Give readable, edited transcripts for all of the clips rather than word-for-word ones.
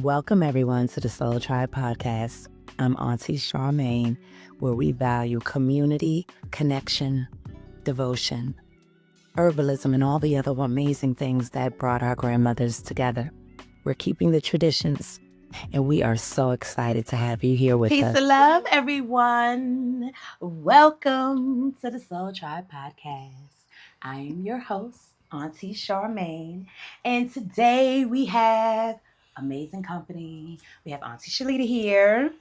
Welcome, everyone, to the Soul Tribe podcast. I'm Aunty Charmaine, where we value community, connection, devotion, herbalism, and all the other amazing things that brought our grandmothers together. We're keeping the traditions, and we are so excited to have you here with Peace us. and love, everyone. Welcome to the Soul Tribe podcast. I am your host, Aunty Charmaine, and today we have amazing company. We have Aunty Shalita here,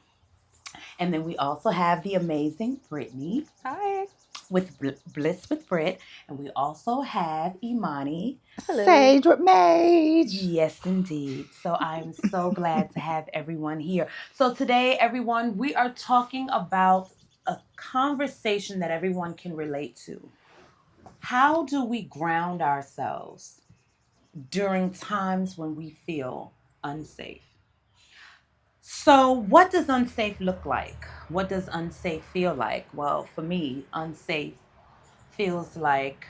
and then we also have the amazing Brittany. Hi. With Bliss with Brit, and we also have Imani. Hello. Sage with Mage. Yes, indeed. So I'm so glad to have everyone here. So today, everyone, we are talking about a conversation that everyone can relate to. How do we ground ourselves during times when we feel unsafe? So, what does unsafe look like? What does unsafe feel like? Well, for me, unsafe feels like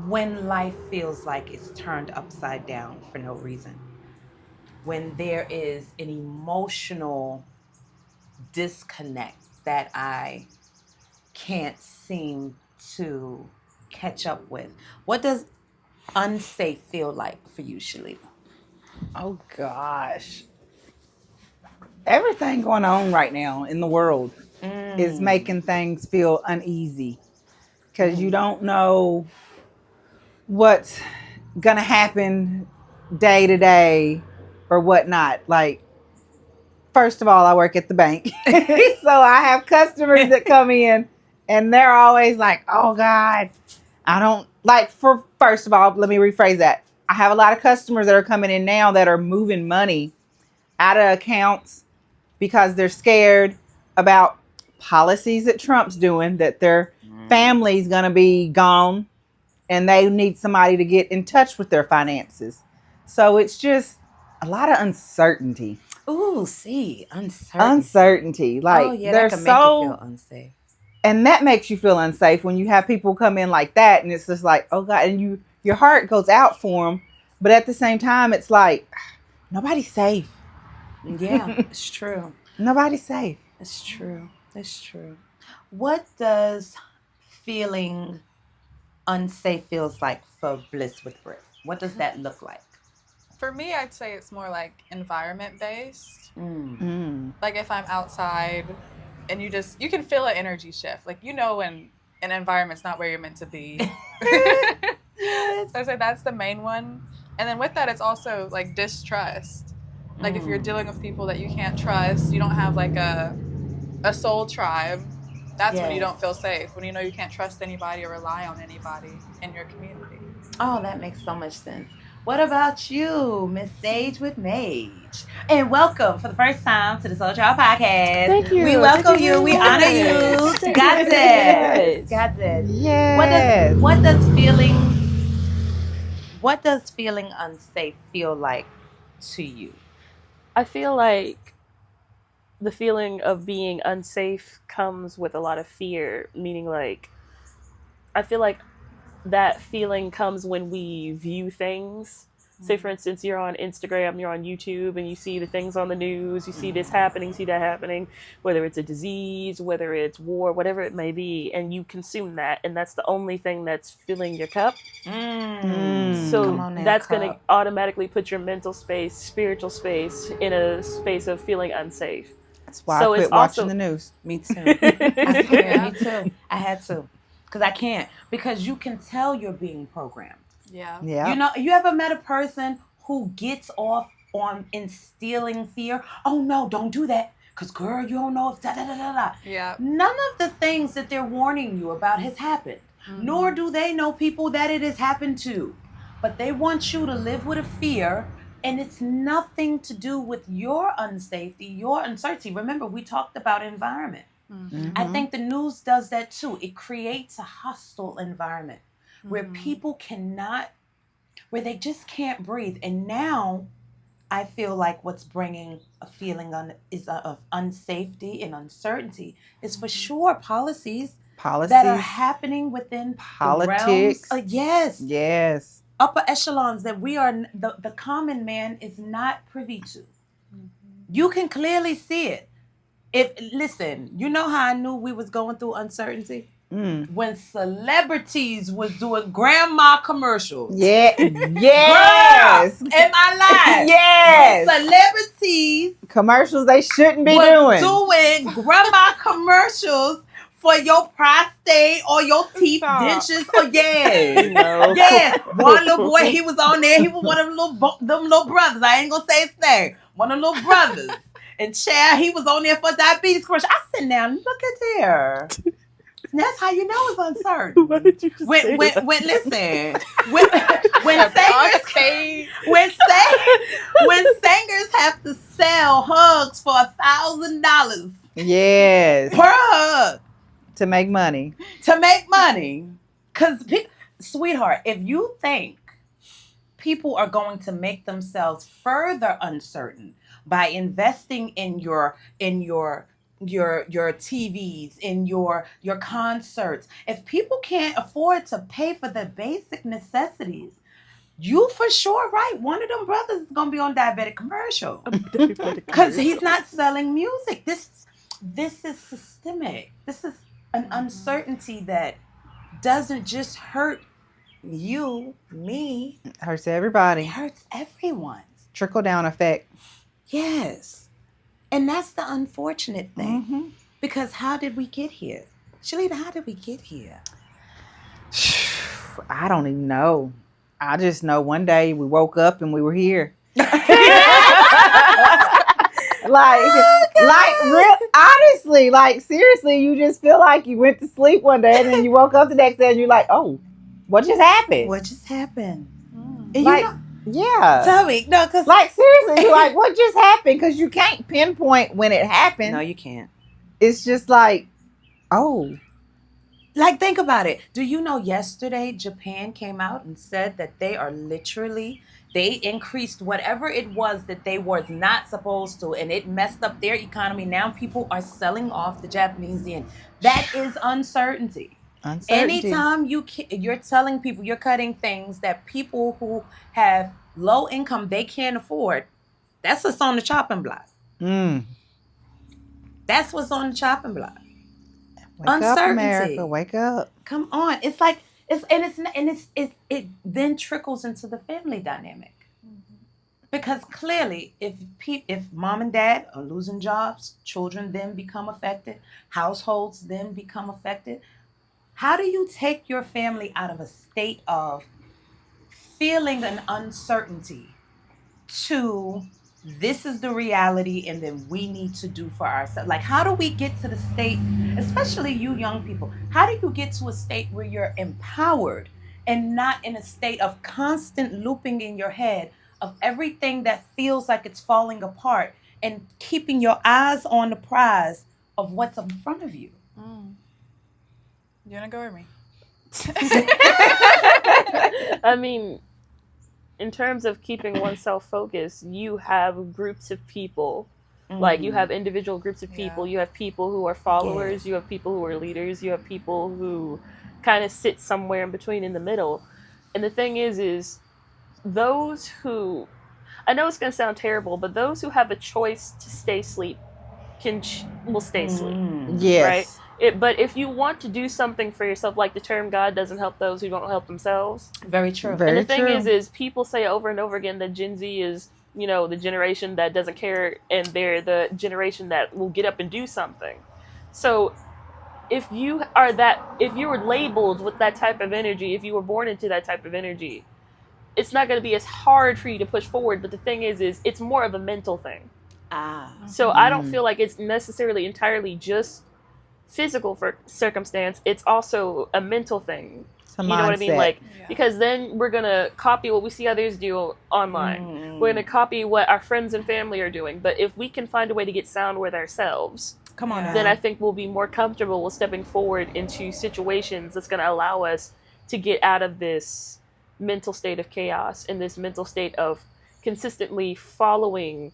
when life feels like it's turned upside down for no reason. When there is an emotional disconnect that I can't seem to catch up with. What does unsafe feel like for you, Shalita? Oh gosh. Everything going on right now in the world is making things feel uneasy because you don't know what's gonna happen day to day or whatnot. Like, first of all, I work at the bank. So I have customers that come in and they're always like, oh God, I don't like first of all, let me rephrase that. I have a lot of customers that are coming in now that are moving money out of accounts because they're scared about policies that Trump's doing, that their family's going to be gone and they need somebody to get in touch with their finances. So it's just a lot of uncertainty. Ooh, see, Uncertainty. Like, oh, yeah, they're that can make you feel unsafe. And that makes you feel unsafe when you have people come in like that and it's just like, oh God, and your heart goes out for them. But at the same time, it's like, nobody's safe. Yeah, it's true. Nobody's safe. It's true. It's true. What does feeling unsafe feels like for Bliss with Brit? What does that look like? For me, I'd say it's more like environment based. Mm. Like if I'm outside and you can feel an energy shift. Like, you know, when an environment's not where you're meant to be. Yes. So I'd say that's the main one. And then with that, it's also like distrust. Like if you're dealing with people that you can't trust, you don't have like a soul tribe. That's when you don't feel safe. When you know you can't trust anybody or rely on anybody in your community. Oh, that makes so much sense. What about you, Miss Sage with Mage? And welcome for the first time to the Soul Child Podcast. Thank you. We welcome you. We honor you. Got this. Got this. Yes. What does feeling unsafe feel like to you? I feel like the feeling of being unsafe comes with a lot of fear, meaning like I feel like that feeling comes when we view things. Say, for instance, you're on Instagram, you're on YouTube, and you see the things on the news, you see this happening, see that happening, whether it's a disease, whether it's war, whatever it may be, and you consume that, and that's the only thing that's filling your cup. So that's going to automatically put your mental space, spiritual space, in a space of feeling unsafe. That's why I quit watching the news. Me too. Me too. I had to. Because I can't. Because you can tell you're being programmed. Yeah. You know, you ever met a person who gets off on instilling fear? Oh no, don't do that. Because girl, you don't know if da da da da da. Yeah. None of the things that they're warning you about has happened. Nor do they know people that it has happened to. But they want you to live with a fear, and it's nothing to do with your unsafety, your uncertainty. Remember, we talked about environment. I think the news does that too. It creates a hostile environment where people where they just can't breathe. And now I feel like what's bringing a feeling of unsafety and uncertainty is for sure policies that are happening within politics. The realms. Yes. upper echelons that we are, the common man is not privy to. You can clearly see it. Listen, you know how I knew we was going through uncertainty? When celebrities was doing grandma commercials. Yeah. Yes. Girl, am I lying? Yes. When celebrities Commercials they shouldn't be was doing grandma commercials for your prostate or your teeth, Stop. dentures, or No. One little boy, he was on there. He was one of them little brothers. I ain't gonna say his name. One of the little brothers. And Chad, he was on there for diabetes commercial. I said, now look at there. And that's how you know it's uncertain. Why did you just say When that? listen, when singers have to sell hugs for $1,000 yes per hug to make money. Because sweetheart, if you think people are going to make themselves further uncertain by investing in your TVs, in your concerts, if people can't afford to pay for the basic necessities, you for sure right. One of them brothers is gonna be on diabetic commercial because he's not selling music. This is systemic. This is an uncertainty that doesn't just hurt you, me. It hurts everybody. It hurts everyone. Trickle down effect. Yes. And that's the unfortunate thing. Because how did we get here? Shalita, how did we get here? I don't even know. I just know one day we woke up and we were here. Honestly, seriously, you just feel like you went to sleep one day and then you woke up the next day and you're like, oh, what just happened? What just happened? Yeah. Tell me. No, because seriously, you're like, what just happened? Because you can't pinpoint when it happened. No, you can't. It's just like, oh. Like, think about it. Do you know yesterday Japan came out and said that they increased whatever it was that they was not supposed to, and it messed up their economy. Now people are selling off the Japanese yen. That is uncertainty. Anytime you're telling people you're cutting things that people who have low income, they can't afford, that's what's on the chopping block. That's what's on the chopping block. Wake Uncertainty. up, America, wake up. Come on. It's like it then trickles into the family dynamic. Because clearly, if mom and dad are losing jobs, children then become affected, households then become affected. How do you take your family out of a state of feeling an uncertainty to this is the reality and then we need to do for ourselves? Like, how do we get to the state, especially you young people, how do you get to a state where you're empowered and not in a state of constant looping in your head of everything that feels like it's falling apart and keeping your eyes on the prize of what's in front of you? You want to go with me? I mean, in terms of keeping oneself focused, you have groups of people. Like, you have individual groups of people. You have people who are followers. You have people who are leaders. You have people who kind of sit somewhere in between, in the middle. And the thing is those who, I know it's going to sound terrible, but those who have a choice to stay asleep will stay asleep. Yes. Right? But if you want to do something for yourself, like the term God doesn't help those who don't help themselves. Very true. And the thing is people say over and over again that Gen Z is, the generation that doesn't care, and they're the generation that will get up and do something. So if you were labeled with that type of energy, if you were born into that type of energy, it's not going to be as hard for you to push forward. But the thing is it's more of a mental thing. So I don't feel like it's necessarily entirely just physical circumstance. It's also a mental thing. You know what I mean? Like, because then we're going to copy what we see others do online. We're going to copy what our friends and family are doing. But if we can find a way to get sound with ourselves, then I think we'll be more comfortable with stepping forward into situations that's going to allow us to get out of this mental state of chaos and this mental state of consistently following.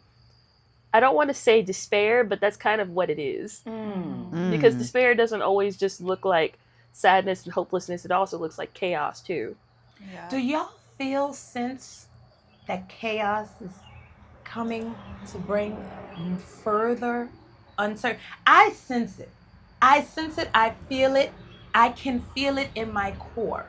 I don't want to say despair, but that's kind of what it is. Because despair doesn't always just look like sadness and hopelessness. It also looks like chaos too. Do y'all sense that chaos is coming to bring further uncertainty? I sense it. I sense it. I feel it. I can feel it in my core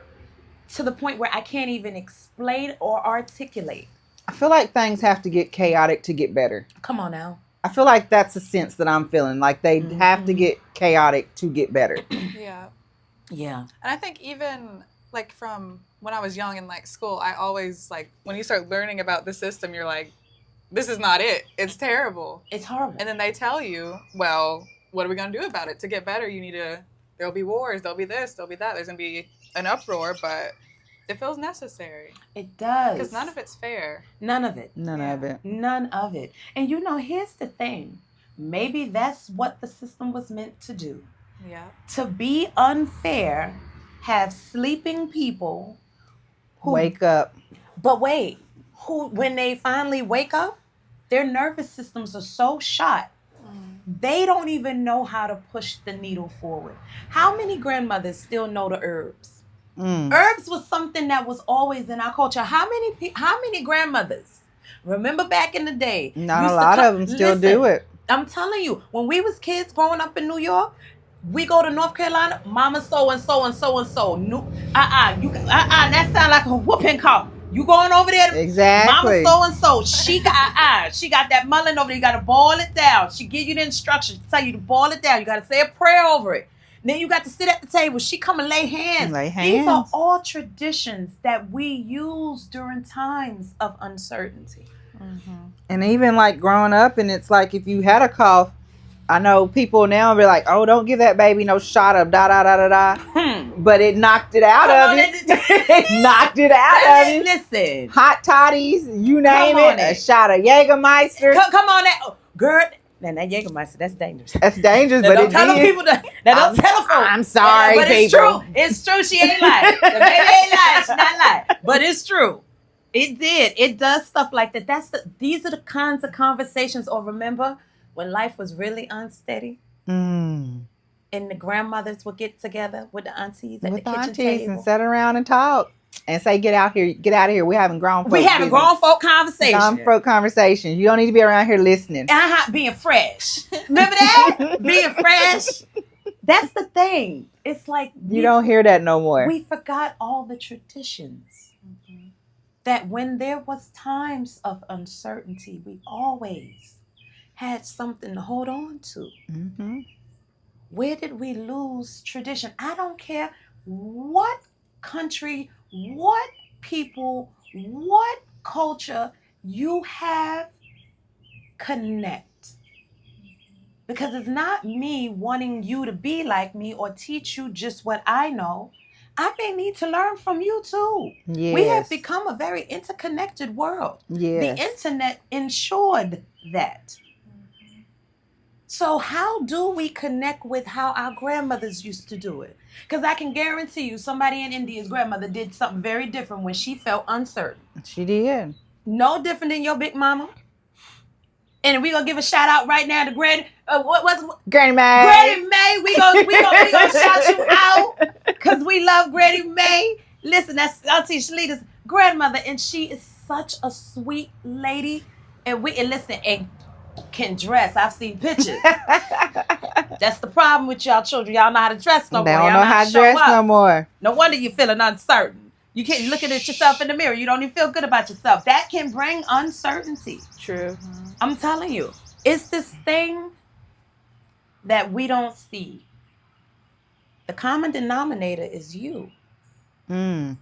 to the point where I can't even explain or articulate. I feel like things have to get chaotic to get better. Come on now. I feel like that's a sense that I'm feeling. Like they have to get chaotic to get better. Yeah. Yeah. And I think even like from when I was young in like school, I always like when you start learning about the system, you're like, this is not it. It's terrible. It's horrible. And then they tell you, well, what are we going to do about it? To get better, you need to, there'll be wars, there'll be this, there'll be that. There's going to be an uproar, but it feels necessary. It does. Because none of it's fair. None of it. None of it. None of it. And you know, here's the thing. Maybe that's what the system was meant to do. Yeah. To be unfair, have sleeping people who Wake up. But wait, who when they finally wake up, their nervous systems are so shot, they don't even know how to push the needle forward. How many grandmothers still know the herbs? Herbs was something that was always in our culture. How many grandmothers remember back in the day? Not a lot of them still do it. I'm telling you, when we was kids growing up in New York, we go to North Carolina, Mama so and so and so and so. That sound like a whooping cough. You going over there? Exactly. Mama so and so. She got that mullein over there. You got to boil it down. She give you the instructions. Tell you to boil it down. You got to say a prayer over it. Then you got to sit at the table. She come and lay hands. These are all traditions that we use during times of uncertainty. Mm-hmm. And even like growing up, and it's like if you had a cough, I know people now be like, "Oh, don't give that baby no shot of da da da da da," but it knocked it out of it. It knocked it out of it. Listen, hot toddies, you name it, a shot of Jägermeister. Come on, that girl. Now that Jägermeister, that's dangerous. That's dangerous, but don't tell people that. Don't tell them. I'm sorry, but it's people. true. It's true. She ain't lying. The baby ain't lying. She's not lying. But it's true. It did. It does stuff like that. These are the kinds of conversations. Or remember when life was really unsteady, and the grandmothers would get together with the aunties at the kitchen table and sit around and talk and say, "Get out here! We're having grown folk. Grown folk conversations. Grown folk conversations. You don't need to be around here listening. Being fresh. Remember that? Being fresh. That's the thing. It's like you don't hear that no more. We forgot all the traditions. Mm-hmm. That when there was times of uncertainty, we always had something to hold on to. Mm-hmm. Where did we lose tradition? I don't care what country, what people, what culture you have, connect. Because it's not me wanting you to be like me or teach you just what I know. I may need to learn from you too. Yes. We have become a very interconnected world. Yes. The internet ensured that. So how do we connect with how our grandmothers used to do it? Because I can guarantee you somebody in India's grandmother did something very different when she felt uncertain. She did. No different than your big mama. And we're going to give a shout out right now to Granny May. Granny May. We gonna shout you out because we love Granny May. Listen, that's Aunty Shalita's grandmother, and she is such a sweet lady. And listen, and can dress. I've seen pictures. That's the problem with y'all children. Y'all know how to dress no more. They don't know how to dress no more. No wonder you're feeling uncertain. You can't look at yourself in the mirror. You don't even feel good about yourself. That can bring uncertainty. True. I'm telling you. It's this thing that we don't see. The common denominator is you. You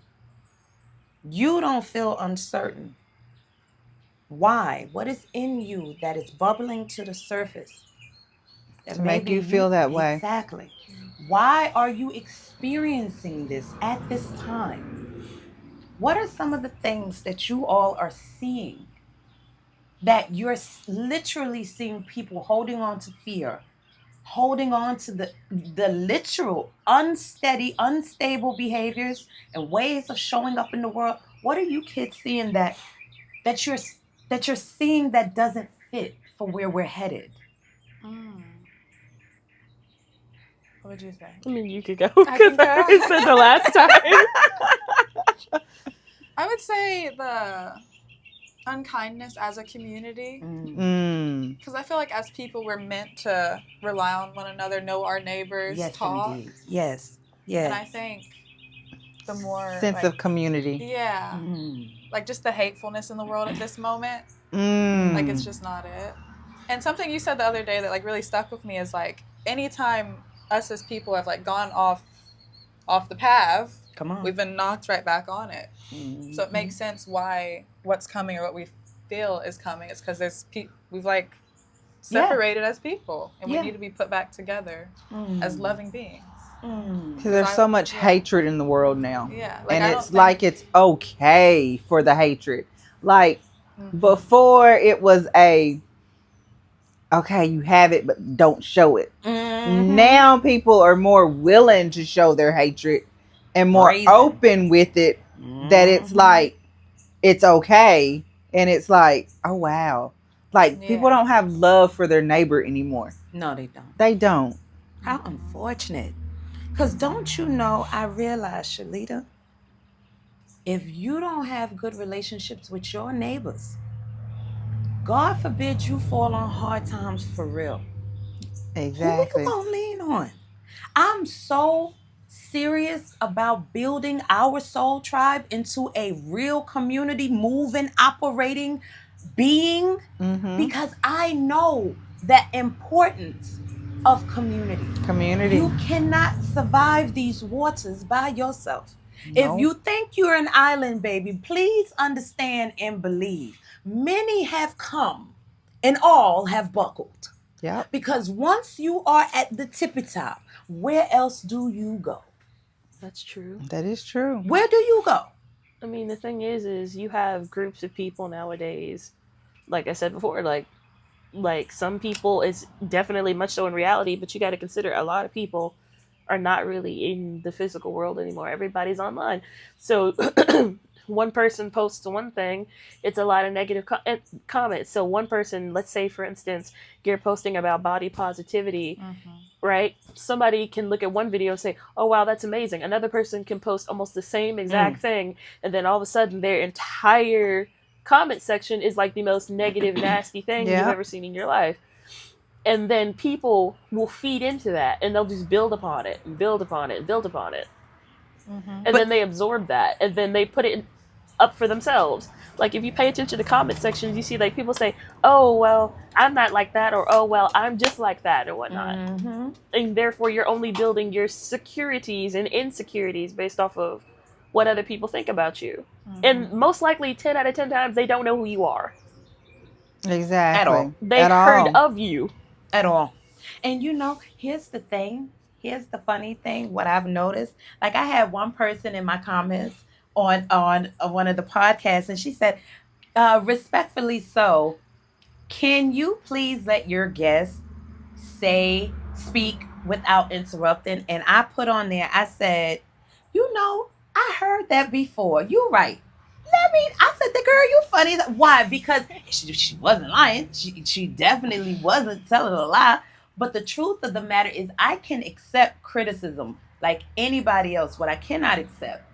don't feel uncertain. Why? What is in you that is bubbling to the surface? That to make you feel that way. Exactly. Why are you experiencing this at this time? What are some of the things that you all are seeing that you're literally seeing people holding on to fear, holding on to the literal unsteady, unstable behaviors and ways of showing up in the world? What are you kids seeing that you're seeing that doesn't fit for where we're headed? What would you say? I mean, you could go because I said the last time. I would say the unkindness as a community. Because I feel like as people, we're meant to rely on one another, know our neighbors, Yes, talk. indeed. Yes. Yes. And I think the more sense of community. Yeah. Like just the hatefulness in the world at this moment. Like it's just not it. And something you said the other day that like really stuck with me is like anytime us as people have like gone off the path, Come on, we've been knocked right back on it. So it makes sense why what's coming or what we feel is coming. It's because we've like separated as people, and we need to be put back together as loving beings. Because there's so much hatred in the world now. Yeah, and it's like it's okay for the hatred. Like before, it was okay, you have it, but don't show it. Now people are more willing to show their hatred and more open with it. That it's like it's okay, and it's like, oh wow, like people don't have love for their neighbor anymore. No, they don't. They don't. How unfortunate. Because don't you know, I realize, Shalita, if you don't have good relationships with your neighbors, God forbid you fall on hard times for real. Exactly. Who you gonna lean on? I'm so serious about building our soul tribe into a real community, moving, operating being, because I know the importance of community. You cannot survive these waters by yourself. If you think you're an island, baby, please understand and believe. Many have come and all have buckled. Yeah. Because once you are at the tippy top, where else do you go? That's true. That is true. Where do you go? I mean, the thing is you have groups of people nowadays, like I said before, like some people, it's definitely much so in reality, but you got to consider a lot of people are not really in the physical world anymore. Everybody's online. So one person posts one thing, it's a lot of negative comments. So one person, let's say for instance, you're posting about body positivity, right? Somebody can look at one video and say, oh wow, that's amazing. Another person can post almost the same exact thing, and then all of a sudden their entire comment section is like the most negative, nasty thing you've ever seen in your life. And then people will feed into that, and they'll just build upon it and build upon it and build upon it. And then they absorb that, and then they put it up for themselves. Like if you pay attention to the comment sections, you see like people say, oh well, I'm not like that, or oh well, I'm just like that, or whatnot. And therefore you're only building your securities and insecurities based off of what other people think about you. And most likely 10 out of 10 times they don't know who you are. Exactly. At all. They heard of you. At all. And you know, here's the thing. Here's the funny thing. What I've noticed. Like I had one person in my comments on one of the podcasts, and she said, respectfully so, can you please let your guests speak without interrupting? And I put on there, I said, you know, I heard that before. You're right. I said, the girl, you funny. Why? Because she wasn't lying. She definitely wasn't telling a lie. But the truth of the matter is I can accept criticism like anybody else. What I cannot accept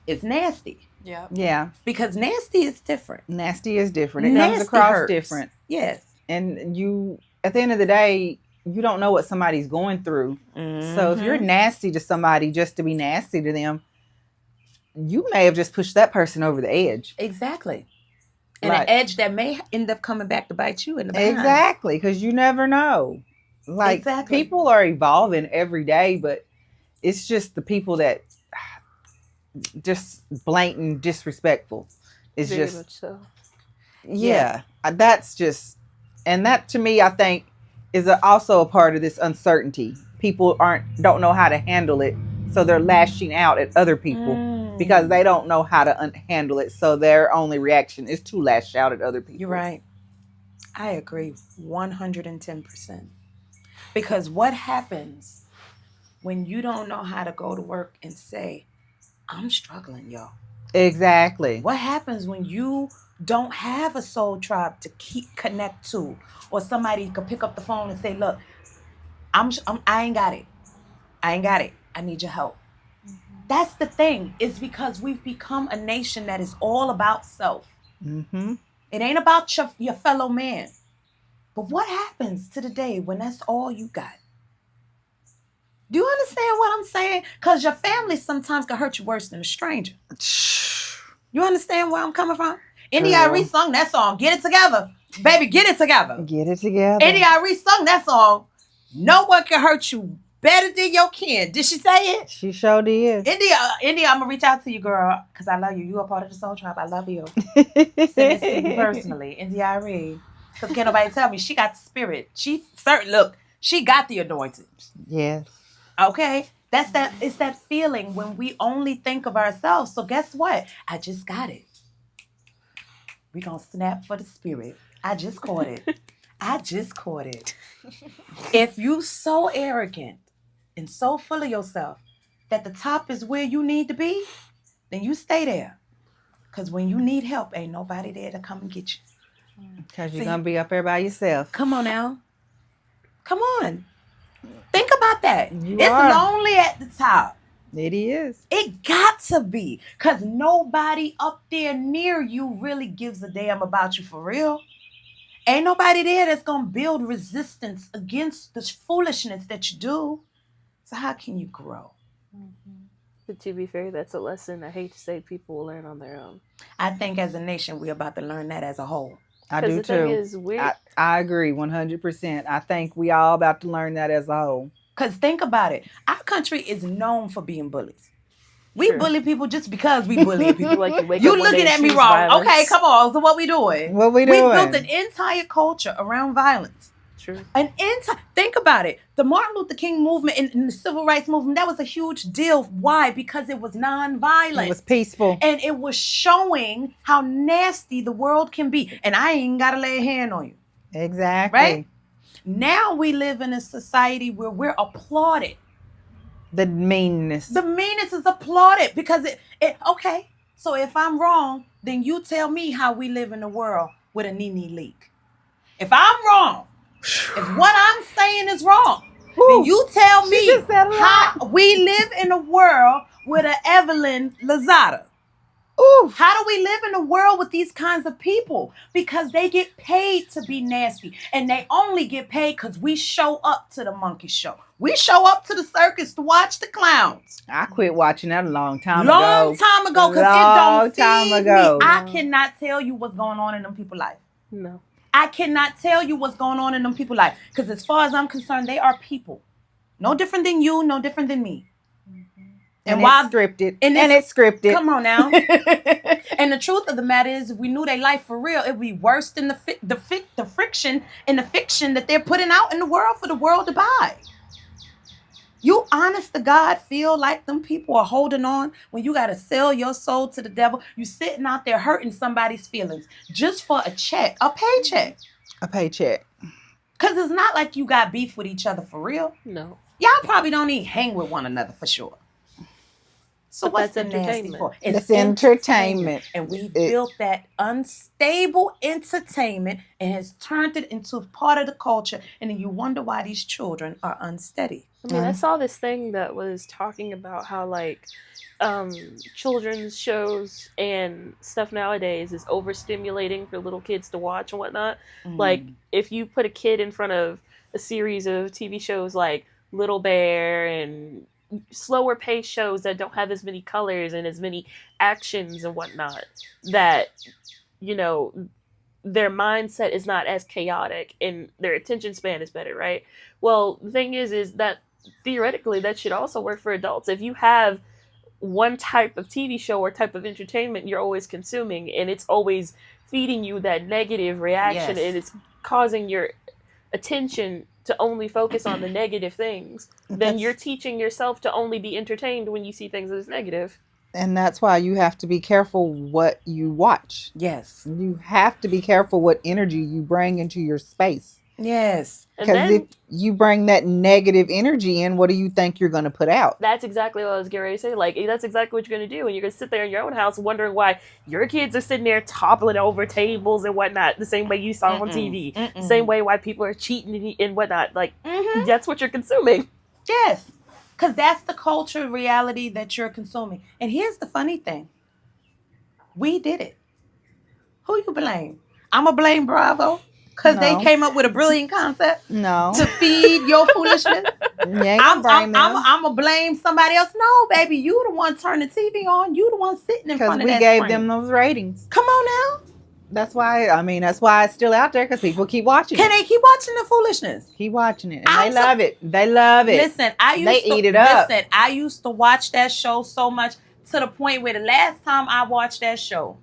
is nasty. Yeah. Because nasty is different. Nasty is different. It comes across different. Yes. And you, at the end of the day, you don't know what somebody's going through. So if you're nasty to somebody just to be nasty to them, you may have just pushed that person over the edge. Exactly. And an edge that may end up coming back to bite you in the behind. Exactly, because you never know. Like, people are evolving every day, but it's just the people that just blatant disrespectful. It's Very just, much so. Yeah, that's just, and that to me, I think, is also a part of this uncertainty. People don't know how to handle it, so they're lashing out at other people because they don't know how to handle it. So their only reaction is to lash out at other people. You're right. I agree 110%. Because what happens when you don't know how to go to work and say, I'm struggling, y'all? Exactly. What happens when you don't have a soul tribe to connect to, or somebody could pick up the phone and say, look, I ain't got it. I need your help. That's the thing. It's because we've become a nation that is all about self. Mm-hmm. It ain't about your fellow man. But what happens to the day when that's all you got? Do you understand what I'm saying? Because your family sometimes can hurt you worse than a stranger. You understand where I'm coming from? N.D.I.R.E. sung that song, Get It Together. Baby, get it together. Get it together. N.D.I.R.E. sung that song, No one can hurt you better than your kin. Did she say it? She sure did. India, I'm gonna reach out to you, girl, because I love you. You are part of the Soul Tribe. I love you. Send this to you personally, N.D.I.R.E. Because can't nobody tell me she got the spirit. She got the anointing. Yes. Okay, it's that feeling when we only think of ourselves. So guess what? I just got it. We gonna snap for the spirit. I just caught it. If you so arrogant and so full of yourself that the top is where you need to be, then you stay there. Because when you need help, ain't nobody there to come and get you. Because you're going to be up there by yourself. Come on now. Come on. Think about that. It's are. lonely at the top. It is. It got to be. Because nobody up there near you really gives a damn about you for real. Ain't nobody there that's going to build resistance against this foolishness that you do. So how can you grow? But to be fair, that's a lesson I hate to say people will learn on their own. I think as a nation, we're about to learn that as a whole. I do the too. Thing is, I agree 100%. I think we all about to learn that as a whole. Because think about it. Our country is known for being bullies. We bully people just because we bully people. Like you looking at me wrong. Violence. Okay, come on. So what we doing? We've built an entire culture around violence. True. Think about it. The Martin Luther King movement and the civil rights movement, that was a huge deal. Why? Because it was nonviolent. It was peaceful. And it was showing how nasty the world can be. And I ain't got to lay a hand on you. Exactly. Right? Now we live in a society where we're applauded. The meanness. The meanness is applauded because okay. So if I'm wrong, then you tell me how we live in a world with a knee leak. If I'm wrong, if what I'm saying is wrong, then you tell me how we live in a world with an Evelyn Lozada. Ooh. How do we live in a world with these kinds of people? Because they get paid to be nasty. And they only get paid because we show up to the monkey show. We show up to the circus to watch the clowns. I quit watching that a long time ago. Long time ago, because it don't feed me. I cannot tell you what's going on in them people's life. No. I cannot tell you what's going on in them people's life. Because as far as I'm concerned, they are people. No different than you, no different than me. And it's scripted. And it's scripted. Come on now. And the truth of the matter is, if we knew their life for real, it would be worse than the friction and the fiction that they're putting out in the world for the world to buy. You honest to God feel like them people are holding on when you got to sell your soul to the devil? You sitting out there hurting somebody's feelings just for a check, a paycheck. A paycheck. Because it's not like you got beef with each other for real. No. Y'all probably don't even hang with one another for sure. So what's the entertainment for? It's entertainment. And we built that unstable entertainment and has turned it into part of the culture. And then you wonder why these children are unsteady. I mean, I saw this thing that was talking about how, like, children's shows and stuff nowadays is overstimulating for little kids to watch and whatnot. Like, if you put a kid in front of a series of TV shows like Little Bear and slower paced shows that don't have as many colors and as many actions and whatnot, that, you know, their mindset is not as chaotic and their attention span is better, right? Well, the thing is that theoretically that should also work for adults. If you have one type of TV show or type of entertainment you're always consuming and it's always feeding you that negative reaction, and it's causing your attention to only focus on the negative things, then you're teaching yourself to only be entertained when you see things as negative. And that's why you have to be careful what you watch. Yes. You have to be careful what energy you bring into your space. Yes. Because if you bring that negative energy in, what do you think you're going to put out? That's exactly what I was getting ready to say. Like, that's exactly what you're going to do. And you're going to sit there in your own house wondering why your kids are sitting there toppling over tables and whatnot, the same way you saw on TV. The same way why people are cheating and whatnot. Like, that's what you're consuming. Yes. Because that's the culture reality that you're consuming. And here's the funny thing. We did it. Who you blame? I'm going to blame Bravo because they No. came up with a brilliant concept No. to feed your foolishness. You ain't gonna blame them. I'm going to blame somebody else. No, baby, you the one turning the TV on. You the one sitting in front of that Because we gave screen. them those ratings. Come on now. That's why it's still out there, because people keep watching Can it. they keep watching the foolishness? Keep watching it. And they love it. They love it. Listen, I used to watch that show so much to the point where the last time I watched that show,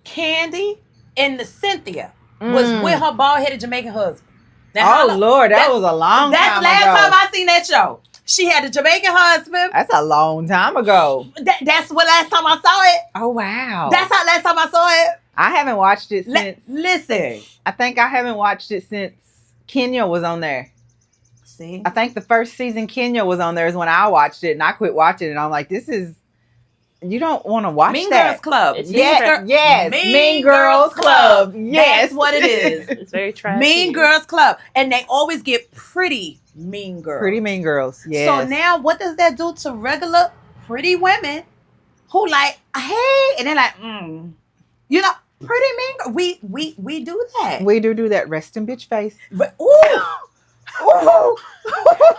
Candy and the Cynthia was with her bald-headed Jamaican husband. Now, Lord, that was a long time ago. That's the last time I seen that show. She had a Jamaican husband. That's a long time ago. That's what last time I saw it. Oh, wow. That's how last time I saw it. I haven't watched it since. Listen. I think I haven't watched it since Kenya was on there. See? I think the first season Kenya was on there is when I watched it, and I quit watching it. And I'm like, you don't want to watch Mean that. Girls Club. Yes. Mean Girls Club. Yes. That's what it is. It's very trashy. Mean Girls Club. And they always get pretty mean girls. Pretty mean girls. Yes. So now what does that do to regular pretty women who like, hey, and they're like, you know, pretty mean. We do that. We do that. Rest in bitch face. Ooh. Ooh.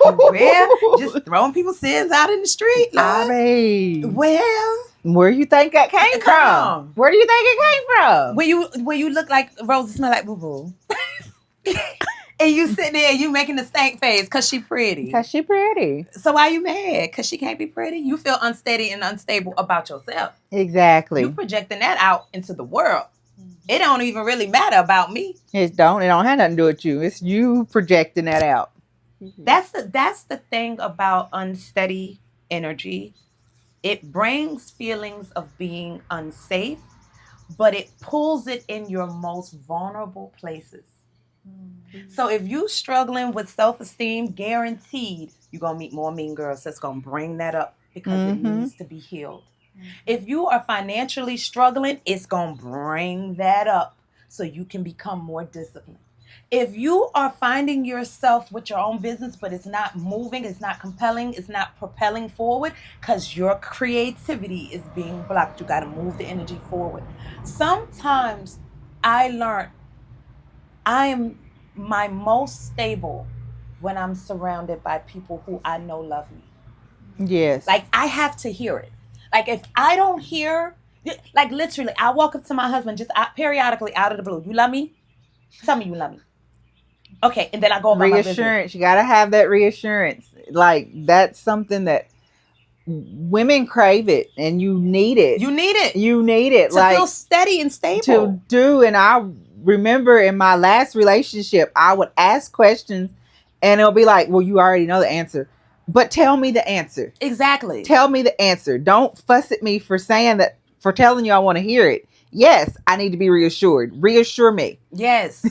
Well, just throwing people's sins out in the street. I Lord. mean, Well, where you think that came Come from? on. Where do you think it came from? when you look like Rosa smell like boo boo. And you sitting there, you making the stank face because she pretty. Because she pretty. So why you mad? Because she can't be pretty? You feel unsteady and unstable about yourself. Exactly. You projecting that out into the world. It don't even really matter about me. It don't have nothing to do with you. It's you projecting that out. That's the thing about unsteady energy. It brings feelings of being unsafe, but it pulls it in your most vulnerable places. So if you struggling with self-esteem, guaranteed you're going to meet more mean girls that's going to bring that up because it needs to be healed. If you are financially struggling, it's going to bring that up so you can become more disciplined. If you are finding yourself with your own business, but it's not moving, it's not compelling, it's not propelling forward because your creativity is being blocked. You got to move the energy forward. Sometimes I learned I am my most stable when I'm surrounded by people who I know love me. Yes. Like, I have to hear it. Like, if I don't hear, like, literally, I walk up to my husband just periodically out of the blue. You love me? Tell me you love me. Okay, and then I go about my business. Reassurance. You got to have that reassurance. Like, that's something that women crave it, and you need it. You need it. You need it. To like, feel steady and stable. To do, and I remember in my last relationship, I would ask questions, and it'll be like, well, you already know the answer. But tell me the answer. Exactly. Tell me the answer. Don't fuss at me for saying that, for telling you I want to hear it. Yes, I need to be reassured. Reassure me. Yes.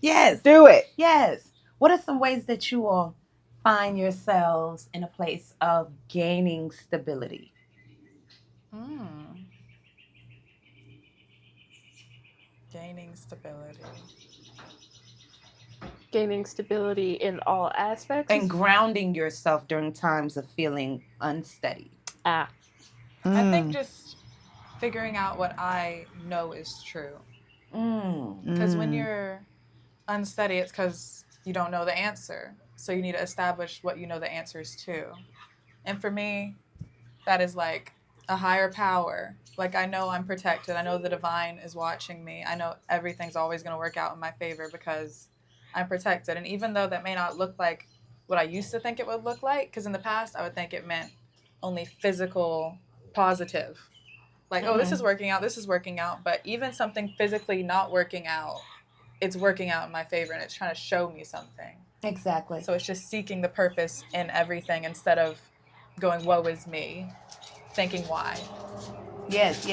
Yes. Do it. Yes. What are some ways that you all find yourselves in a place of gaining stability? Gaining stability. Gaining stability in all aspects. And grounding yourself during times of feeling unsteady. I think just figuring out what I know is true. Because when you're unsteady, it's because you don't know the answer. So you need to establish what you know the answers to. And for me, that is like a higher power. Like, I know I'm protected. I know the divine is watching me. I know everything's always going to work out in my favor because I'm protected. And even though that may not look like what I used to think it would look like, because in the past I would think it meant only physical positive. Like, oh, this is working out. But even something physically not working out, it's working out in my favor, and it's trying to show me something. Exactly. So it's just seeking the purpose in everything instead of going, woe is me, thinking why. Yes,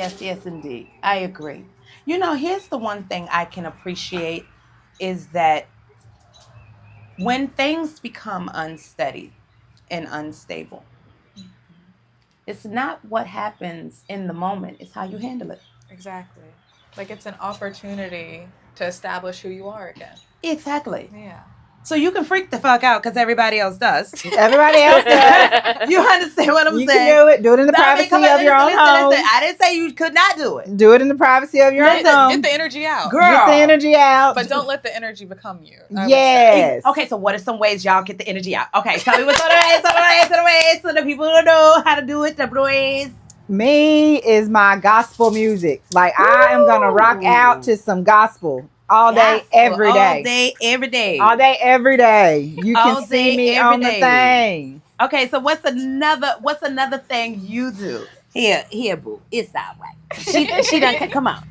indeed. I agree. You know, here's the one thing I can appreciate is that when things become unsteady and unstable, it's not what happens in the moment. It's how you handle it. Exactly. Like, it's an opportunity to establish who you are again. Exactly. Yeah. So you can freak the fuck out because everybody else does. Everybody else does. You understand what I'm You saying? can do it. Do it in the No, I privacy mean, come on, of your own listen, home. listen. I didn't say you could not do it. Do it in the privacy of your own home. Get the energy out. Girl. Get the energy out. But don't let the energy become you. Yes. Okay, so what are some ways y'all get the energy out? Okay, tell me what's the ways, so the people don't know how to do it, the ways. Me is my gospel music. Like, I am going to rock out to some gospel all day, every day. All day, every day. All day, every day. You All can see day, me every on the day. thing. Okay, so what's another thing you do? Here, boo. It's all right. She done. Come on.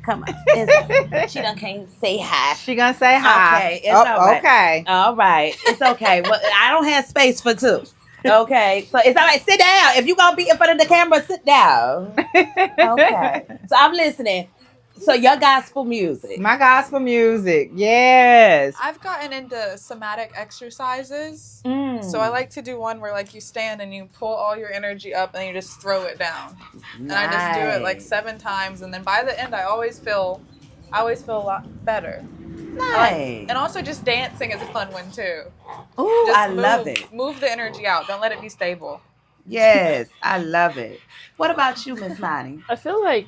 She done can't say hi. She gonna say hi. Okay, it's all right. Okay. All right, it's okay. Well, I don't have space for two. Okay, so it's all right. Sit down. If you gonna be in front of the camera, sit down. Okay. So I'm listening. So your gospel music. My gospel music. Yes. I've gotten into somatic exercises. Mm. So I like to do one where like you stand and you pull all your energy up and you just throw it down. And I just do it like 7 times, and then by the end I always feel a lot better. Nice. And also just dancing is a fun one too. Ooh, Just I love it. Move the energy out. Don't let it be stable. Yes, I love it. What about you, Miss Lonnie? I feel like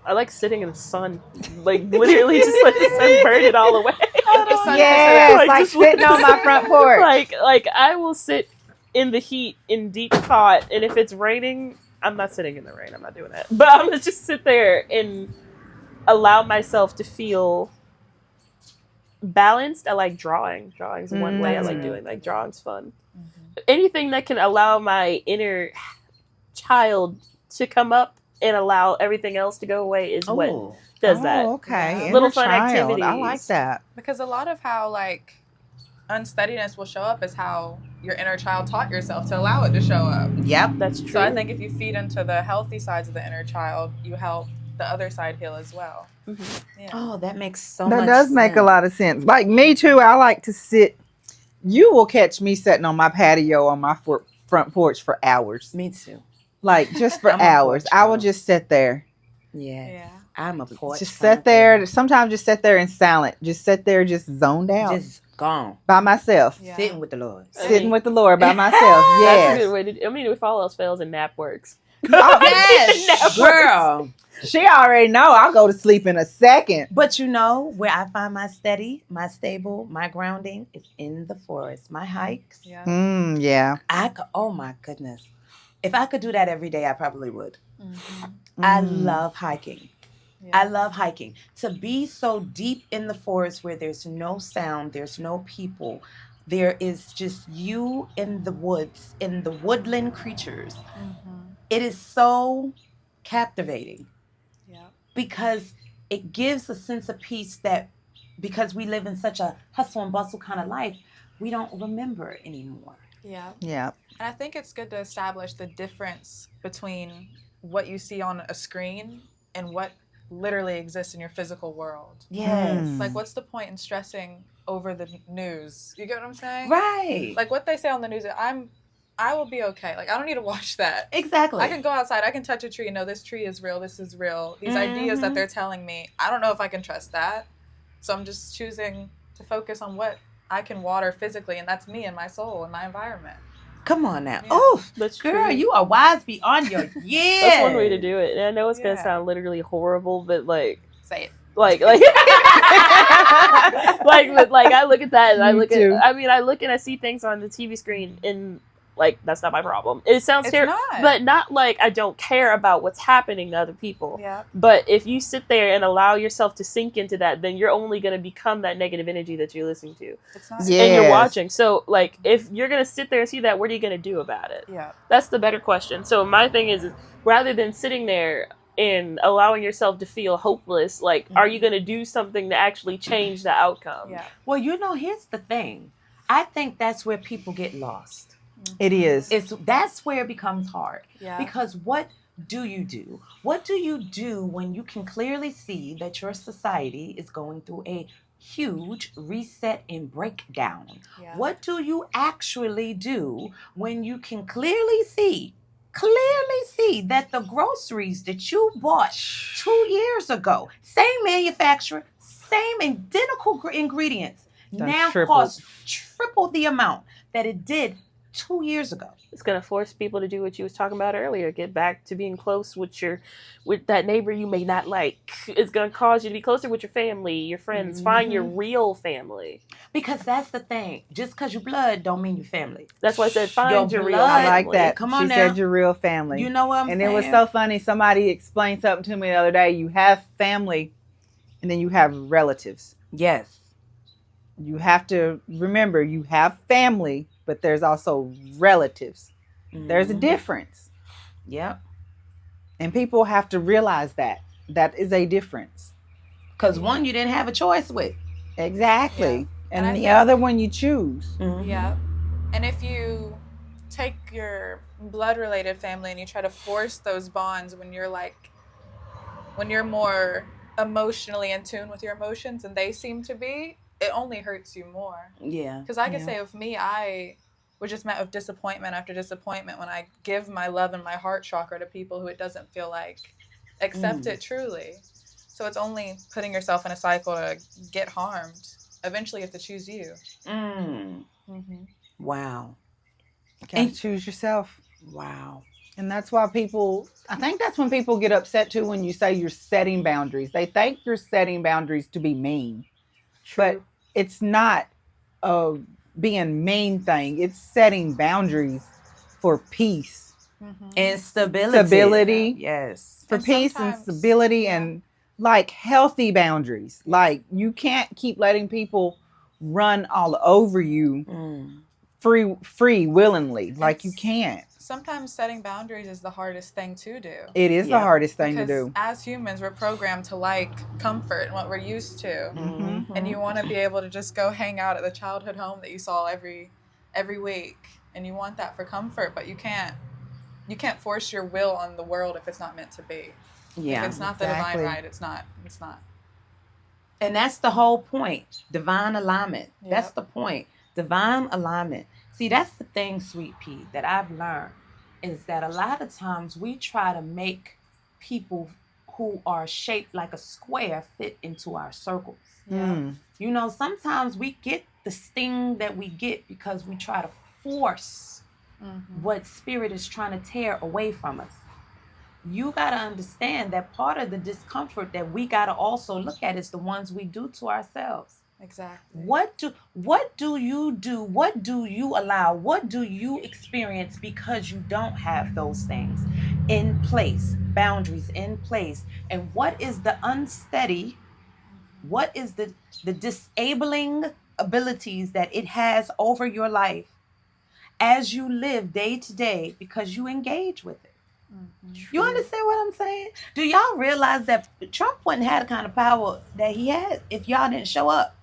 I like sitting in the sun, like literally just let the sun burn it all away. Yes, like just sitting on my front porch. Like I will sit in the heat in deep thought, and if it's raining, I'm not sitting in the rain. I'm not doing that. But I'm gonna just sit there and allow myself to feel balanced. I like drawing. Drawing's one way I like doing. Like drawing's fun. Mm-hmm. Anything that can allow my inner child to come up and allow everything else to go away is what does that. Okay. Yeah. Little fun Child. activities. I like that. Because a lot of how like unsteadiness will show up is how your inner child taught yourself to allow it to show up. Yep. That's true. So I think if you feed into the healthy sides of the inner child, you help the other side heal as well. Mm-hmm. Yeah. Oh, that makes so much That does make a lot of sense. Like me too, I like to sit. You will catch me sitting on my patio on my front porch for hours. Me too. Like just for I'm a hours. porch I will girl. just sit there. Yeah. I'm a porch. Just sit there. Sometimes just sit there in silent. Just sit there, just zoned out. Just gone. By myself. Yeah. Sitting with the Lord. Sitting with the Lord by myself. That's a Yes. good way to. I mean, if all else fails, a nap works. Oh, Yes, girl. she already know I'll go to sleep in a second. But you know where I find my steady, my stable, my grounding is in the forest. My hikes. Yeah. Yeah. Oh my goodness. If I could do that every day, I probably would. Mm-hmm. I love hiking. Yeah. I love hiking. To be so deep in the forest where there's no sound, there's no people, there is just you in the woods, in the woodland creatures. Mm-hmm. It is so captivating Yeah. because it gives a sense of peace that because we live in such a hustle and bustle kind of life, we don't remember anymore. Yeah. Yeah. And I think it's good to establish the difference between what you see on a screen and what literally exists in your physical world. Yes. Like, what's the point in stressing over the news? You get what I'm saying? Right. Like, what they say on the news, I will be okay. Like, I don't need to watch that. Exactly. I can go outside. I can touch a tree and know this tree is real. This is real. These ideas that they're telling me, I don't know if I can trust that. So I'm just choosing to focus on what I can water physically, and that's me and my soul and my environment. Come on now. Yeah. Oh, That's girl, true. you are wise beyond your years. That's one way to do it. And I know it's gonna Yeah. sound literally horrible, but like Say it. like but I look at that and I Me look too. at I look and I see things on the TV screen and like that's not my problem. It sounds It's terrible, not. but not like I don't care about what's happening to other people. Yeah. But if you sit there and allow yourself to sink into that, then you're only going to become that negative energy that you're listening to It's not. Yeah. and you're Yes. watching. So like if you're going to sit there and see that, what are you going to do about it? Yeah. That's the better question. So my thing is rather than sitting there and allowing yourself to feel hopeless, like, are you going to do something to actually change the outcome? Yeah. Well, you know, here's the thing. I think that's where people get lost. It is. That's where it becomes hard. Yeah. Because what do you do? What do you do when you can clearly see that your society is going through a huge reset and breakdown? Yeah. What do you actually do when you can clearly see that the groceries that you bought 2 years ago, same manufacturer, same identical ingredients, Done now tripled. costs triple the amount that it did 2 years ago. It's gonna force people to do what you was talking about earlier. Get back to being close with that neighbor you may not like. It's gonna cause you to be closer with your family, your friends. Find your real family. Because that's the thing. Just because you blood don't mean your family. That's why I said find your real blood- family. I like that. Come She on now. said your real family. You know what I'm and saying? it was so funny. Somebody explained something to me the other day. You have family, and then you have relatives. Yes. You have to remember you have family, but there's also relatives. There's a difference. Yep. And people have to realize that. That is a difference. Because one you didn't have a choice with. Exactly. Yeah. And And I the think- other one you choose. Yeah. And if you take your blood related family and you try to force those bonds when you're more emotionally in tune with your emotions and they seem to be, it only hurts you more. Yeah. Because I could say of me, I was just met with disappointment after disappointment when I give my love and my heart chakra to people who it doesn't feel like accept it truly. So it's only putting yourself in a cycle to get harmed. Eventually you have to choose you. Wow. You gotta choose yourself. Wow. And that's why I think that's when people get upset too when you say you're setting boundaries. They think you're setting boundaries to be mean. But it's not a being mean thing. It's setting boundaries for peace. And stability. Stability. Yes. For And peace and sometimes- stability and like healthy boundaries. Like you can't keep letting people run all over you free willingly. Like you can't. Sometimes setting boundaries is the hardest thing to do. It is the hardest thing Because to do. as humans, we're programmed to like comfort and what we're used to. And you want to be able to just go hang out at the childhood home that you saw every week. And you want that for comfort, but you can't force your will on the world if it's not meant to be. Yeah. If it's not the divine right, it's not. And that's the whole point. Divine alignment. Yep. That's the point. Divine alignment. See, that's the thing, Sweet Pea, that I've learned is that a lot of times we try to make people who are shaped like a square fit into our circles. Mm. You know, sometimes we get the sting that we get because we try to force what spirit is trying to tear away from us. You got to understand that part of the discomfort that we got to also look at is the ones we do to ourselves. Exactly. What do you do? What do you allow? What do you experience because you don't have those things in place, boundaries in place? And what is the unsteady? What is the disabling abilities that it has over your life as you live day to day because you engage with it? You understand what I'm saying? Do y'all realize that Trump wouldn't have the kind of power that he had if y'all didn't show up?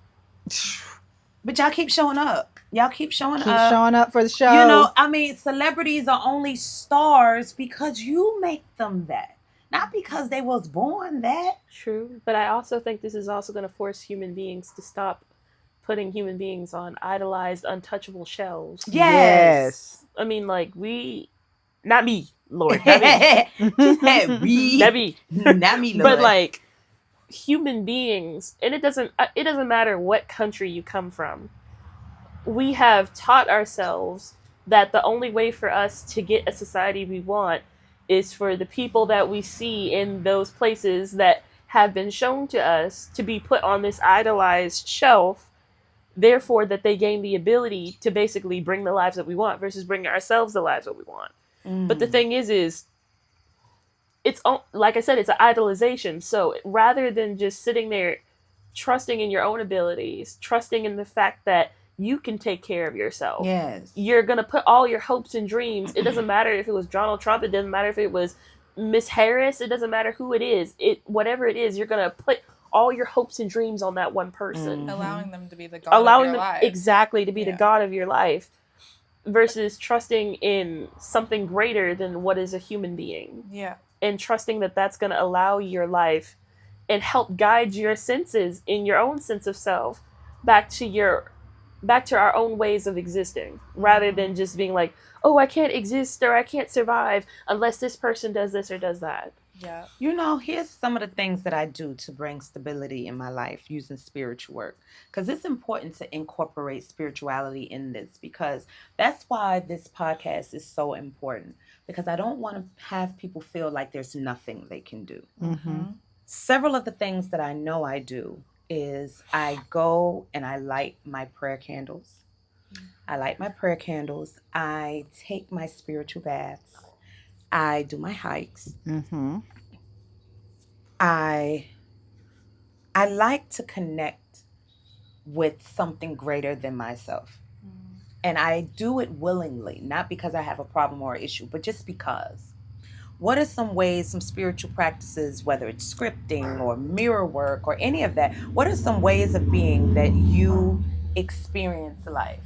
But y'all keep showing up. Y'all keep showing Keep up. showing up for the show. You know, I mean, celebrities are only stars because you make them that. Not because they was born that. True. But I also think this is also going to force human beings to stop putting human beings on idolized, untouchable shelves. Yes. I mean, like, not me, Lord. Not me. Not me. Not me, Lord. But, like, human beings, and it doesn't matter what country you come from. We have taught ourselves that the only way for us to get a society we want is for the people that we see in those places that have been shown to us to be put on this idolized shelf, therefore that they gain the ability to basically bring the lives that we want versus bringing ourselves the lives that we want. But the thing is it's, like I said, it's an idolization. So rather than just sitting there trusting in your own abilities, trusting in the fact that you can take care of yourself. Yes. You're going to put all your hopes and dreams. It doesn't matter if it was Donald Trump. It doesn't matter if it was Miss Harris. It doesn't matter who it is. Whatever it is, you're going to put all your hopes and dreams on that one person. Allowing them to be the god of your life. Exactly, to be the god of your life. Versus trusting in something greater than what is a human being. Yeah. And trusting that that's going to allow your life and help guide your senses in your own sense of self back to our own ways of existing, rather than just being like, oh, I can't exist or I can't survive unless this person does this or does that. Yeah. You know, here's some of the things that I do to bring stability in my life using spiritual work. Because it's important to incorporate spirituality in this, because that's why this podcast is so important. Because I don't want to have people feel like there's nothing they can do. Mm-hmm. Several of the things that I know I do is I go and I light my prayer candles. I light my prayer candles. I take my spiritual baths. I do my hikes. Mm-hmm. I like to connect with something greater than myself. And I do it willingly, not because I have a problem or issue, but just because. What are some ways, some spiritual practices, whether it's scripting or mirror work or any of that, what are some ways of being that you experience life?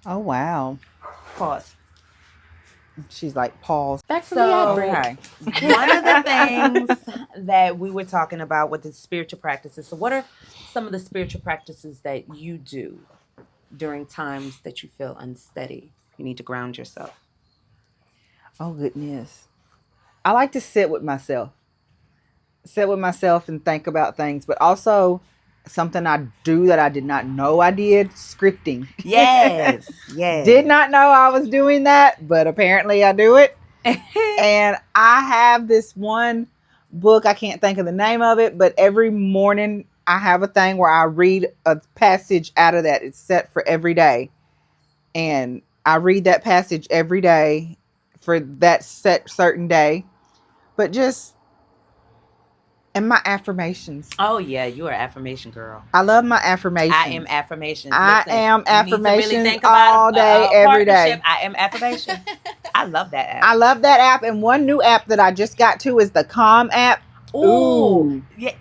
Oh, wow. Pause. She's like, pause. Back from the ad So, break. Okay. one of the things that we were talking about with the spiritual practices. So, what are some of the spiritual practices that you do during times that you feel unsteady? You need to ground yourself. Oh, goodness. I like to sit with myself. Sit with myself and think about things, but also something I do that I did not know I did, scripting. Yes. Yes. Did not know I was doing that, but apparently I do it. And I have this one book, I can't think of the name of it, but every morning I have a thing where I read a passage out of that. It's set for every day. And I read that passage every day for that certain day. But just, and my affirmations. Oh yeah, you are an affirmation girl. I love my affirmations. I am affirmations. I Listen, am you need to affirmations really think about all day, every partnership. day. I am affirmation. I love that app. I love that app. And one new app that I just got to is the Calm app. Ooh. Yeah.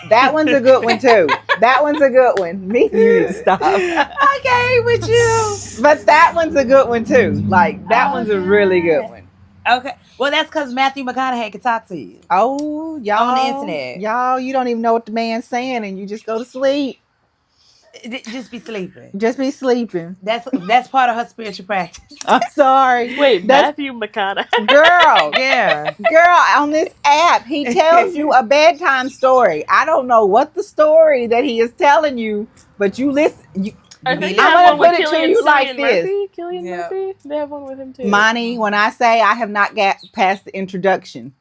That one's a good one too. That one's a good one. Me, you need to stop. Okay, with you. But that one's a good one too. Like that one's a really good one. Okay. Well, that's because Matthew McConaughey can talk to you. Oh, y'all. On the internet. Y'all, you don't even know what the man's saying and you just go to sleep. Just be sleeping. Just be sleeping. That's part of her spiritual practice. I'm sorry. Wait, That's- Matthew McConaughey. Girl. Yeah. Girl, on this app, he tells you a bedtime story. I don't know what the story that he is telling you, but you listen. I think I'm they gonna have one put with it to Cillian you like this. Murphy. Cillian Yeah. Murphy. They have one with him too. Monty, when I say I have not got past the introduction,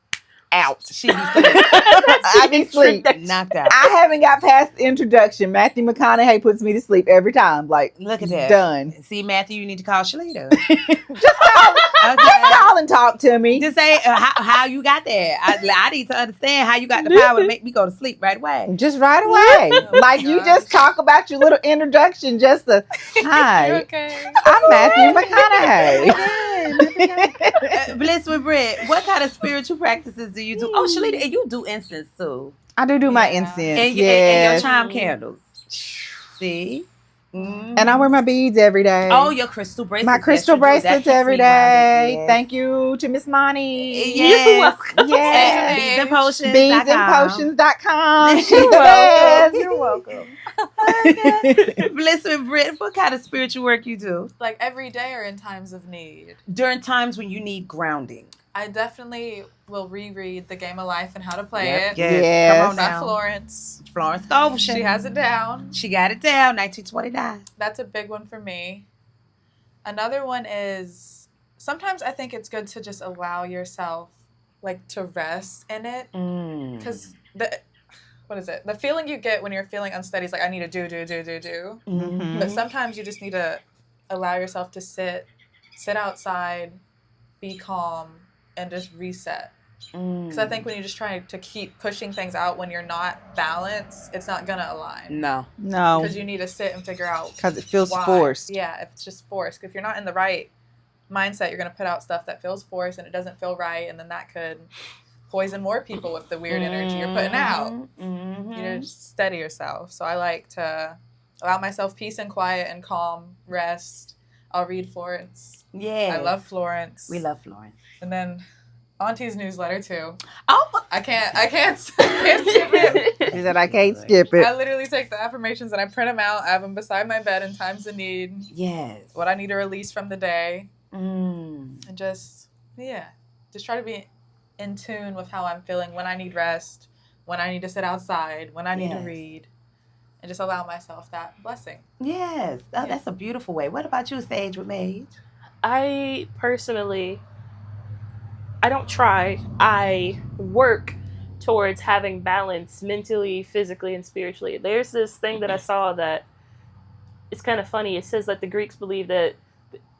out. She be sleeping. I be sleep. Knocked out. I haven't got past the introduction. Matthew McConaughey puts me to sleep every time. Like, Look at that. done. See, Matthew, you need to call Shalita. Just call and talk to me. Just say how you got there. I need to understand how you got the power to make me go to sleep right away. Just right away. Like, you just talk about your little introduction. Just a, hi, You're okay. I'm Matthew McConaughey. Bliss with Brit, what kind of spiritual practices do you do? Oh, Shalita, and you do incense too. I do my Yeah. incense. And Yes. your chime candles. See? Mhm. And I wear my beads every day. Oh, your crystal bracelets. my crystal Yes, you do. That bracelets keeps every me grounded. day. Yes. Thank you to Miss Monty. Yes. You're welcome. Yes. Beads and potions. Beadsandpotions.com. She's You're the welcome. best. You're welcome. Bliss with Brit, what kind of spiritual work you do? Like every day or in times of need. During times when you need grounding. I definitely will reread The Game of Life and How to Play Yep. It. Yes. Come on Not now. Florence. Florence Scovel. She has it down. She got it down, 1929. That's a big one for me. Another one is sometimes I think it's good to just allow yourself like to rest in it, because the feeling you get when you're feeling unsteady is like I need to do. Mhm. But sometimes you just need to allow yourself to sit outside, be calm, and just reset. Because I think when you're just trying to keep pushing things out when you're not balanced, it's not gonna align. No. No, Because you need to sit and figure out because it feels why. forced. Yeah, if it's just forced. If you're not in the right mindset, you're gonna put out stuff that feels forced and it doesn't feel right, and then that could poison more people with the weird energy you're putting out. Mm-hmm. You know, just steady yourself. So I like to allow myself peace and quiet and calm, rest. I'll read Florence. Yeah. I love Florence. We love Florence. And then Auntie's newsletter too. Oh, I can't skip it. She said, I can't skip it. I literally take the affirmations and I print them out. I have them beside my bed in times of need. yes. What I need to release from the day. Mm. And just Yeah. Just try to be in tune with how I'm feeling when I need rest, when I need to sit outside, when I need to read, and just allow myself that blessing. Yes. Oh, that's a beautiful way. What about you, Sage with Mage? I personally, I don't try. I work towards having balance mentally, physically, and spiritually. There's this thing that I saw that it's kind of funny. It says that the Greeks believe that,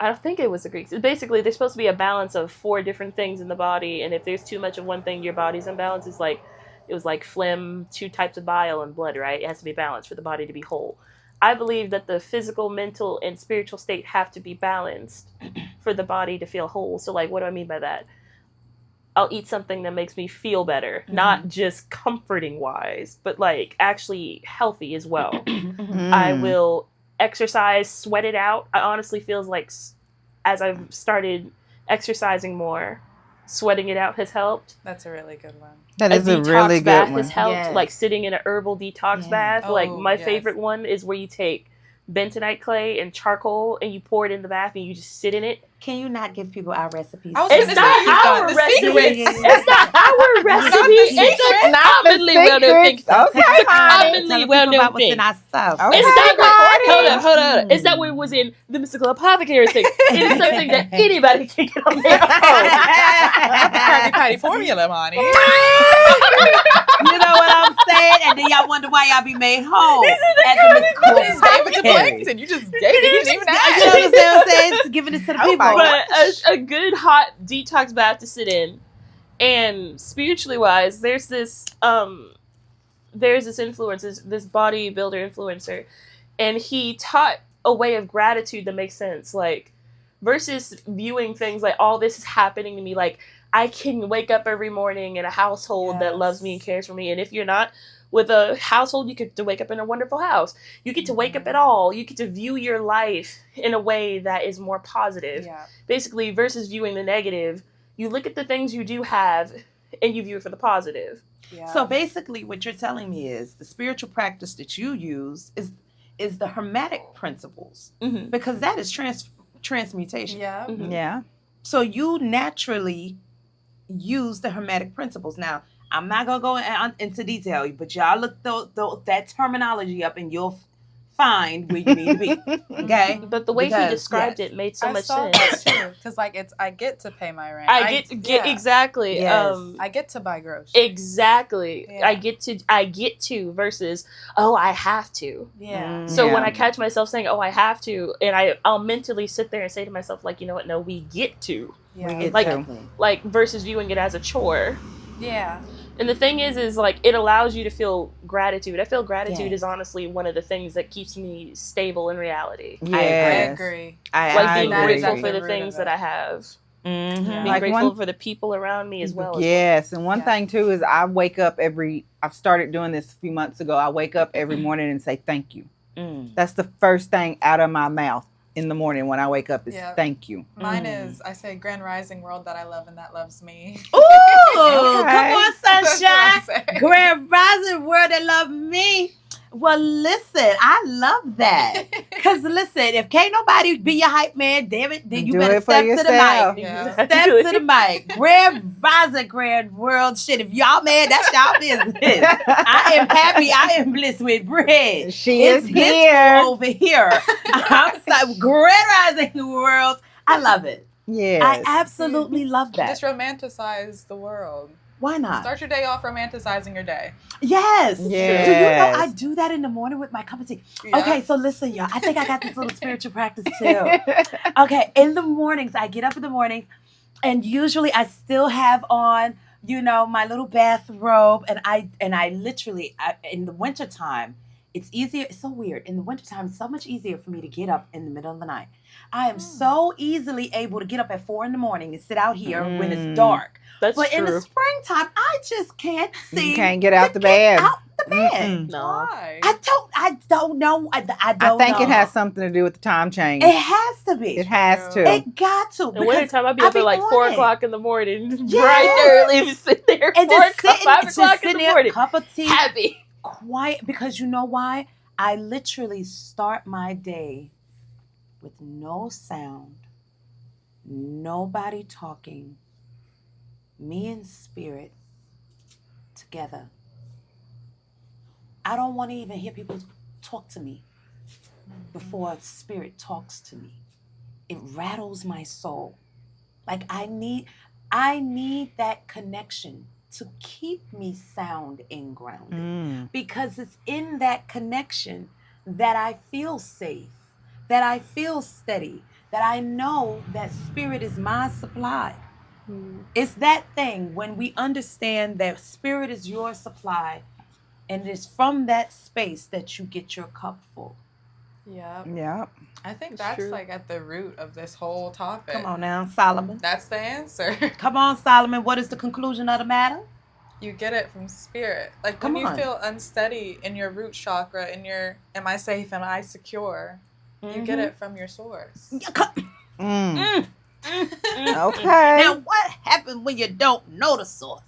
I don't think it was the Greeks. Basically, there's supposed to be a balance of 4 different things in the body, and if there's too much of one thing, your body's imbalanced. It's like, it was like phlegm, 2 types of bile, and blood, right? It has to be balanced for the body to be whole. I believe that the physical, mental, and spiritual state have to be balanced for the body to feel whole. So, like, what do I mean by that? I'll eat something that makes me feel better, not just comforting wise, but like actually healthy as well. I will exercise, sweat it out. I honestly feels like as I've started exercising more, sweating it out has helped. That's a really good one. That is a really good one. Has helped, like sitting in a herbal detox bath. Like my favorite one is where you take bentonite clay and charcoal and you pour it in the bath and you just sit in it. Can you not give people our recipes? It's not our recipe. It's not our recipe. It's a commonly well-known thing. Okay, commonly well-known thing. What's in our stuff. Okay. It's not hold on. It's not what was in the mystical apothecary thing. It is something that anybody can get on their own. Patty formula, honey. You know what I'm saying? And then y'all wonder why y'all be made whole. You just gave it to Blankton. You just gave it. You didn't even ask. You know what I'm saying? Just giving it to the people. But a good hot detox bath to sit in. And spiritually wise, there's this influencer, this bodybuilder influencer, and he taught a way of gratitude that makes sense, like versus viewing things like all this is happening to me, like I can wake up every morning in a household that loves me and cares for me. And if you're not with a household, you get to wake up in a wonderful house. You get to wake up at all. You get to view your life in a way that is more positive. Yeah. Basically, versus viewing the negative, you look at the things you do have and you view it for the positive. Yeah. So basically what you're telling me is the spiritual practice that you use is the Hermetic principles, because that is transmutation. Yeah. Yeah. So you naturally use the Hermetic principles. Now, I'm not going to go into detail, but y'all look that terminology up and you'll find where you need to be. Okay? But the way he described it made so much sense. That too. Because like I get to pay my rent. I get exactly. Yes. I get to buy groceries. Exactly. Yeah. I get to versus I have to. Yeah. So when I catch myself saying I have to, and I'll mentally sit there and say to myself, like, you know what, no, we get to. Yeah. Like versus viewing it as a chore. Yeah. And the thing is like it allows you to feel gratitude. I feel gratitude is honestly one of the things that keeps me stable in reality. Yes. I agree. Being grateful for the things that I have. Mm-hmm. Being grateful for the people around me as well. Yes, and one thing too is I've started doing this a few months ago. I wake up every morning and say thank you. That's the first thing out of my mouth in the morning when I wake up is thank you. Mine is, I say, Grand Rising world that I love and that loves me. Ooh, come on, sunshine. Grand Rising world that love me. Well, listen, I love that. Because listen, if can't nobody be your hype man, damn it, then you better step to the mic. Yeah. Step to the mic. Grand Rising, Grand World. Shit, if y'all mad, that's y'all business. I am happy. I am Bliss with Brit. She is here. Over here. I'm sorry. Grand Rising World. I love it. Yes. I absolutely love that. Just romanticize the world. Why not? Start your day off romanticizing your day. Yes. Yes. Do you know I do that in the morning with my cup of tea? Yeah. Okay, so listen, y'all. I think I got this little spiritual practice too. Okay, in the mornings, I get up in the morning, and usually I still have on, my little bathrobe, and I literally in the wintertime, it's easier. It's so weird. In the wintertime, it's so much easier for me to get up in the middle of the night. I am so easily able to get up at 4 a.m. and sit out here when it's dark. But in the springtime, I just can't see. You can't get out the bed. No. Why? I don't know. I think it has something to do with the time change. It has to be. It has to. It got to. In the wintertime, I'd be up at like 4 o'clock in the morning. Yes. Bright early. Sit there and 5 o'clock in the morning. Cup of tea. Happy. Quiet. Because you know why? I literally start my day with no sound, nobody talking, me and spirit together. I don't want to even hear people talk to me before spirit talks to me. It rattles my soul. Like I need that connection to keep me sound and grounded. Because it's in that connection that I feel safe, that I feel steady, that I know that spirit is my supply. It's that thing when we understand that spirit is your supply, and it's from that space that you get your cup full. Yeah. I think that's true. like at the root of this whole topic. Come on now, Solomon. That's the answer. Come on, Solomon. What is the conclusion of the matter? You get it from spirit. Like Come when you on. feel unsteady in your root chakra, in your am I safe, am I secure? You get it from your source. Okay. Now, what happens when you don't know the source?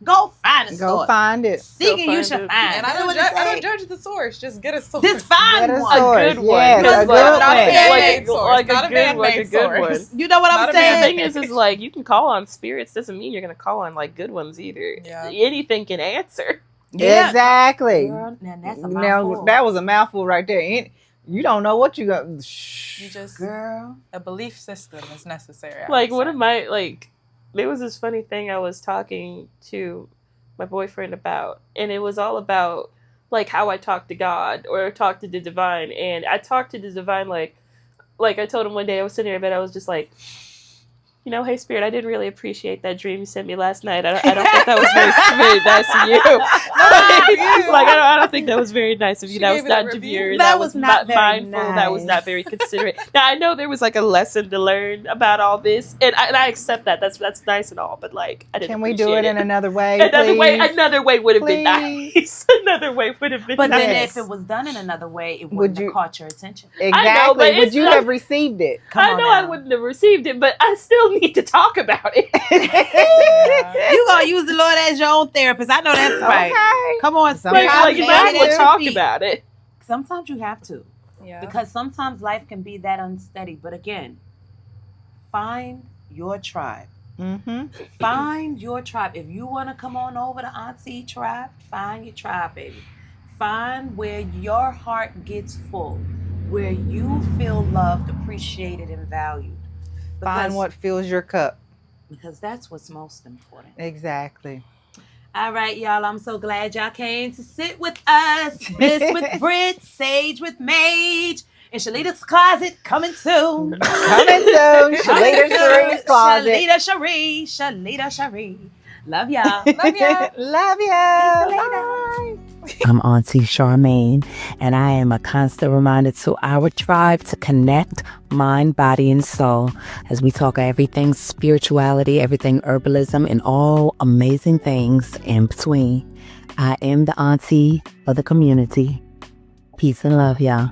Go find the source. Go find it. Seeking you shall find. And I don't judge the source. Just get a source. Just find Get a one. source. A good one. Yes, Because a good not a one. man-made source. Like Not a a good man-made one. A good one. source. You know what I'm Not a The saying? thing is like you can call on spirits doesn't mean you're gonna call on like good ones either. Yeah. Anything can answer. Yeah. Exactly. Girl, now that's a Now mouthful. that was a mouthful right there. You don't know what you got. You just Girl. a belief system is necessary. I Like would one say. of my like there was this funny thing I was talking to my boyfriend about, and it was all about like how I talk to God or talk to the divine. And I talked to the divine like I told him one day I was sitting there in bed, I was just like, you know, hey spirit, I didn't really appreciate that dream you sent me last night. I don't think that was very nice of you. Like I don't think that was very nice of you. She That was gave it a not review? demure. That was not very mindful. That was nice. not very considerate. Now I know there was like a lesson to learn about all this, and I accept that. That's nice and all, but like I didn't. Can we do it in another way? Another way would have been Please. nice. Another way would have been But nice. then Yes. if it was done in another way, it Would wouldn't you- have caught your attention. Exactly. I know, but Would it's you not- have received it? Come I on know now. I wouldn't have received it, but I still need to talk about it. You gonna use the Lord as your own therapist. I know that's right. Okay. Come on, Like, spirit. Sometimes you you might have as well to. talk about it. Sometimes you have to. Yeah. Because sometimes life can be that unsteady. But again, find your tribe. Mm-hmm. Find your tribe. If you want to come on over to Aunty tribe, find your tribe, baby. Find where your heart gets full, where you feel loved, appreciated, and valued. Find what fills your cup. Because that's what's most important. Exactly. All right, y'all. I'm so glad y'all came to sit with us. Bliss with Brit, Sage with Mage, and Shalita's Closet coming soon. Coming soon. Shalita Sheree's Closet. Shalita Sheree. Love y'all. Love ya. Love you. Bye. I'm Aunty Charmaine, and I am a constant reminder to our tribe to connect mind, body, and soul as we talk everything spirituality, everything herbalism, and all amazing things in between. I am the auntie of the community. Peace and love, y'all.